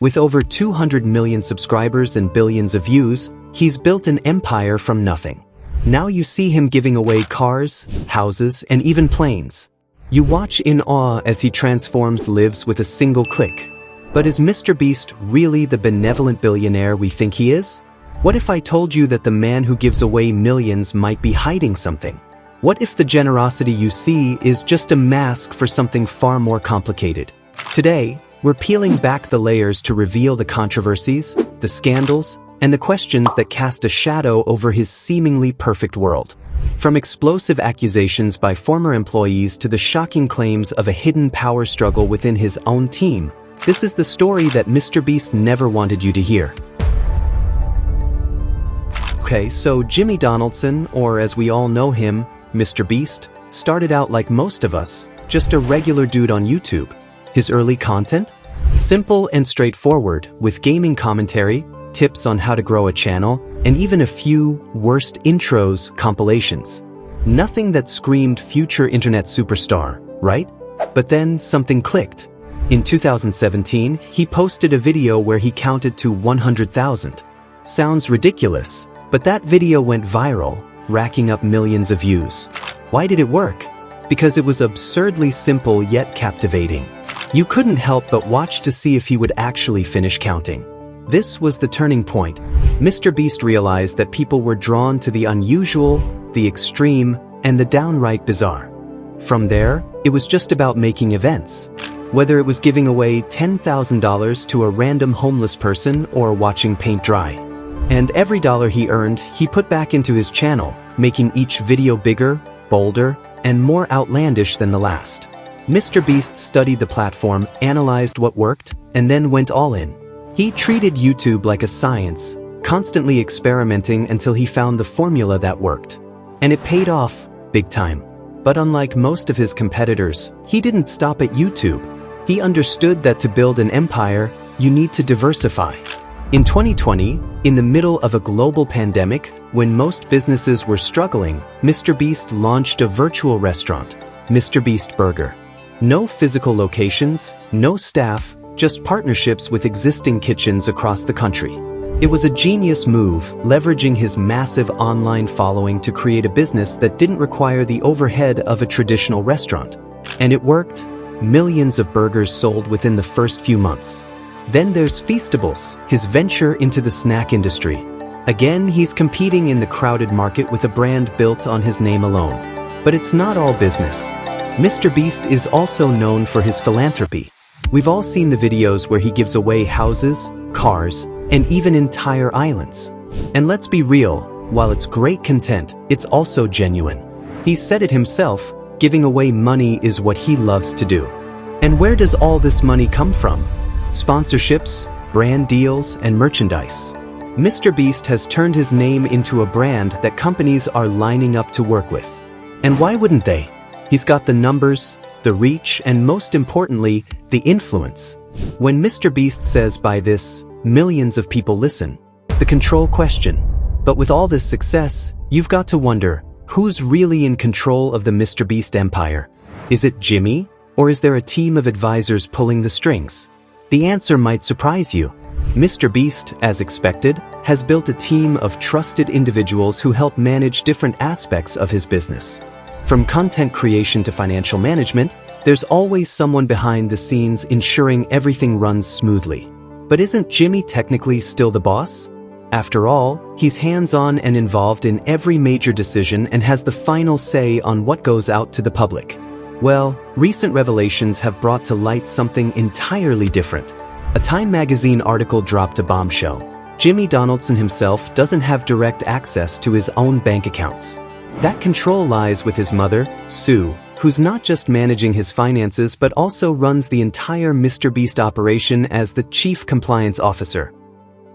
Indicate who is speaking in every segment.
Speaker 1: With over 200 million subscribers and billions of views, he's built an empire from nothing. Now you see him giving away cars, houses, and even planes. You watch in awe as he transforms lives with a single click. But is MrBeast really the benevolent billionaire we think he is? What if I told you that the man who gives away millions might be hiding something? What if the generosity you see is just a mask for something far more complicated? Today, we're peeling back the layers to reveal the controversies, the scandals, and the questions that cast a shadow over his seemingly perfect world. From explosive accusations by former employees to the shocking claims of a hidden power struggle within his own team, this is the story that MrBeast never wanted you to hear. Okay, so Jimmy Donaldson, or as we all know him, MrBeast, started out like most of us, just a regular dude on YouTube. His early content? Simple and straightforward, with gaming commentary, tips on how to grow a channel, and even a few worst intros compilations. Nothing that screamed future internet superstar, right? But then something clicked. In 2017, he posted a video where he counted to 100,000. Sounds ridiculous, but that video went viral, racking up millions of views. Why did it work? Because it was absurdly simple yet captivating. You couldn't help but watch to see if he would actually finish counting. This was the turning point. MrBeast realized that people were drawn to the unusual, the extreme, and the downright bizarre. From there, it was just about making events. Whether it was giving away $10,000 to a random homeless person or watching paint dry. And every dollar he earned, he put back into his channel, making each video bigger, bolder, and more outlandish than the last. MrBeast studied the platform, analyzed what worked, and then went all in. He treated YouTube like a science, constantly experimenting until he found the formula that worked. And it paid off, big time. But unlike most of his competitors, he didn't stop at YouTube. He understood that to build an empire, you need to diversify. In 2020, in the middle of a global pandemic, when most businesses were struggling, MrBeast launched a virtual restaurant, MrBeast Burger. No physical locations, no staff, just partnerships with existing kitchens across the country. It was a genius move, leveraging his massive online following to create a business that didn't require the overhead of a traditional restaurant. And it worked. Millions of burgers sold within the first few months. Then there's Feastables, his venture into the snack industry. Again, he's competing in the crowded market with a brand built on his name alone. But it's not all business. MrBeast is also known for his philanthropy. We've all seen the videos where he gives away houses, cars, and even entire islands. And let's be real, while it's great content, it's also genuine. He said it himself, giving away money is what he loves to do. And where does all this money come from? Sponsorships, brand deals, and merchandise. MrBeast has turned his name into a brand that companies are lining up to work with. And why wouldn't they? He's got the numbers, the reach, and most importantly, the influence. When MrBeast says by this, millions of people listen, the control question. But with all this success, you've got to wonder, who's really in control of the MrBeast empire? Is it Jimmy, or is there a team of advisors pulling the strings? The answer might surprise you. MrBeast, as expected, has built a team of trusted individuals who help manage different aspects of his business. From content creation to financial management, there's always someone behind the scenes ensuring everything runs smoothly. But isn't Jimmy technically still the boss? After all, he's hands-on and involved in every major decision and has the final say on what goes out to the public. Well, recent revelations have brought to light something entirely different. A Time magazine article dropped a bombshell. Jimmy Donaldson himself doesn't have direct access to his own bank accounts. That control lies with his mother, Sue, who's not just managing his finances but also runs the entire MrBeast operation as the chief compliance officer.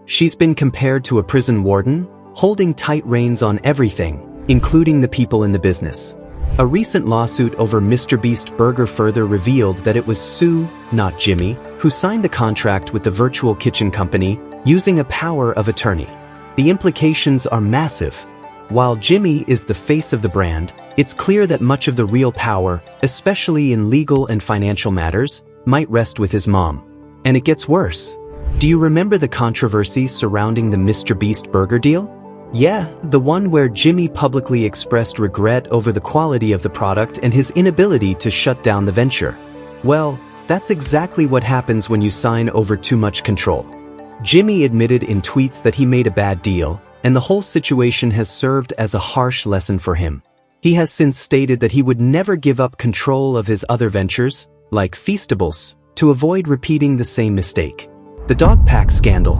Speaker 1: She's been compared to a prison warden, holding tight reins on everything, including the people in the business. A recent lawsuit over MrBeast Burger further revealed that it was Sue, not Jimmy, who signed the contract with the virtual kitchen company, using a power of attorney. The implications are massive. While Jimmy is the face of the brand, it's clear that much of the real power, especially in legal and financial matters, might rest with his mom. And it gets worse. Do you remember the controversy surrounding the MrBeast Burger deal? Yeah, the one where Jimmy publicly expressed regret over the quality of the product and his inability to shut down the venture. Well, that's exactly what happens when you sign over too much control. Jimmy admitted in tweets that he made a bad deal, and the whole situation has served as a harsh lesson for him. He has since stated that he would never give up control of his other ventures, like Feastables, to avoid repeating the same mistake. The Dogpack scandal.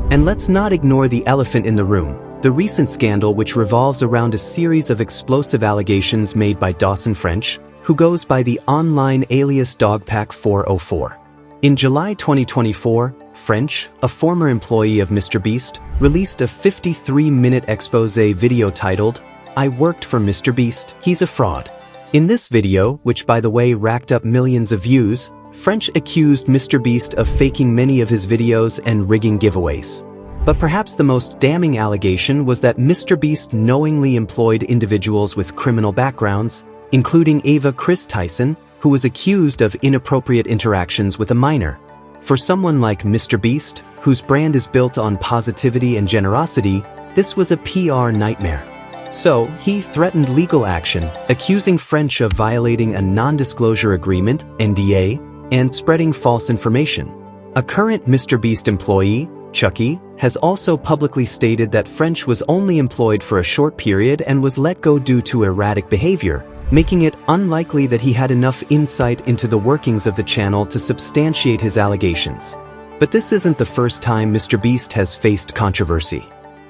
Speaker 1: And let's not ignore the elephant in the room, the recent scandal which revolves around a series of explosive allegations made by Dawson French, who goes by the online alias Dogpack 404. In July 2024, French, a former employee of MrBeast, released a 53-minute exposé video titled, "I worked for MrBeast, he's a fraud." In this video, which by the way racked up millions of views, French accused MrBeast of faking many of his videos and rigging giveaways. But perhaps the most damning allegation was that MrBeast knowingly employed individuals with criminal backgrounds, including Ava Chris Tyson, who was accused of inappropriate interactions with a minor. For someone like MrBeast, whose brand is built on positivity and generosity, this was a PR nightmare. So, he threatened legal action, accusing French of violating a non-disclosure agreement, NDA, and spreading false information. A current MrBeast employee, Chucky, has also publicly stated that French was only employed for a short period and was let go due to erratic behavior, making it unlikely that he had enough insight into the workings of the channel to substantiate his allegations. But this isn't the first time MrBeast has faced controversy.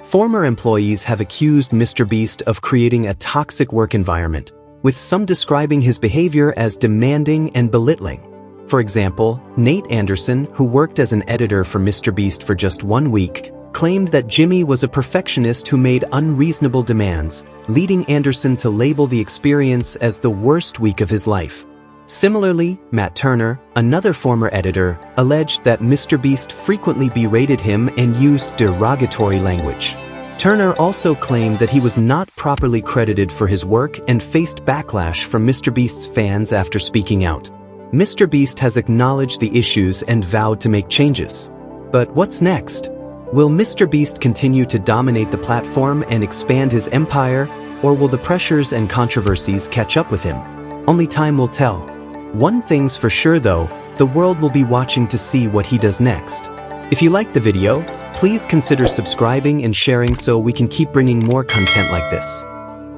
Speaker 1: Former employees have accused MrBeast of creating a toxic work environment, with some describing his behavior as demanding and belittling. For example, Nate Anderson, who worked as an editor for MrBeast for just 1 week, claimed that Jimmy was a perfectionist who made unreasonable demands, leading Anderson to label the experience as the worst week of his life. Similarly, Matt Turner, another former editor, alleged that MrBeast frequently berated him and used derogatory language. Turner also claimed that he was not properly credited for his work and faced backlash from MrBeast's fans after speaking out. MrBeast has acknowledged the issues and vowed to make changes. But what's next? Will MrBeast continue to dominate the platform and expand his empire, or will the pressures and controversies catch up with him? Only time will tell. One thing's for sure though, the world will be watching to see what he does next. If you liked the video, please consider subscribing and sharing so we can keep bringing more content like this.